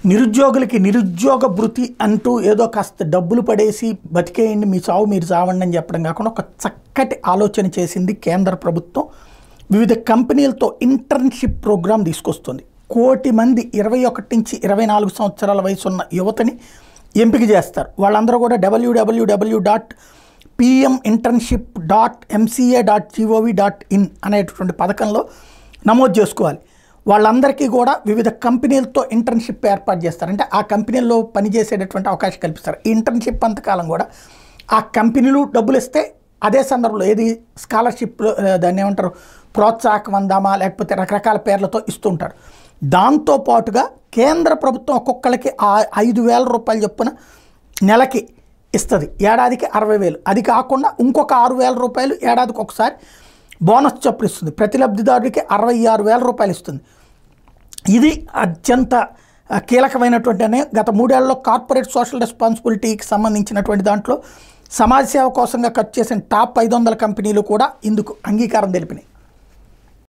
నిరుద్యోగులకి నిరుద్యోగ భృతి అంటూ ఏదో కాస్త డబ్బులు పడేసి బతికేయండి మీ చావు మీరు చావండి అని చెప్పడం కాకుండా ఒక చక్కటి ఆలోచన చేసింది కేంద్ర ప్రభుత్వం. వివిధ కంపెనీలతో ఇంటర్న్షిప్ ప్రోగ్రాం తీసుకొస్తుంది. 1 కోటి మంది 21 నుంచి 24 సంవత్సరాల వయసు ఉన్న యువతని ఎంపిక చేస్తారు. వాళ్ళందరూ కూడా www.pminternship.mca.gov.in అనేటటువంటి పథకంలో నమోదు చేసుకోవాలి. వాళ్ళందరికీ కూడా వివిధ కంపెనీలతో ఇంటర్న్షిప్ ఏర్పాటు చేస్తారు. అంటే ఆ కంపెనీల్లో పనిచేసేటటువంటి అవకాశం కల్పిస్తారు. ఈ ఇంటర్న్షిప్ అంతకాలం కూడా ఆ కంపెనీలు డబ్బులు ఇస్తే అదే సందర్భంలో ఏది స్కాలర్షిప్ దాన్ని ఏమంటారు ప్రోత్సాహకం అందామా లేకపోతే రకరకాల పేర్లతో ఇస్తుంటారు. దాంతోపాటుగా కేంద్ర ప్రభుత్వం ఒక్కొక్కరికి 5,000 రూపాయలు చొప్పున నెలకి ఇస్తుంది. ఏడాదికి 60,000. అది కాకుండా ఇంకొక 6,000 రూపాయలు ఏడాదికి ఒకసారి బోనస్ చొప్పున ఇస్తుంది. ప్రతి లబ్ధిదారుడికి 66,000 రూపాయలు ఇస్తుంది. ఇది అత్యంత కీలకమైనటువంటి గత 3 ఏళ్లలో కార్పొరేట్ సోషల్ రెస్పాన్సిబిలిటీకి సంబంధించినటువంటి దాంట్లో సమాజ సేవ కోసంగా ఖర్చు చేసిన టాప్ 500 కంపెనీలు కూడా ఇందుకు అంగీకారం తెలిపినాయి.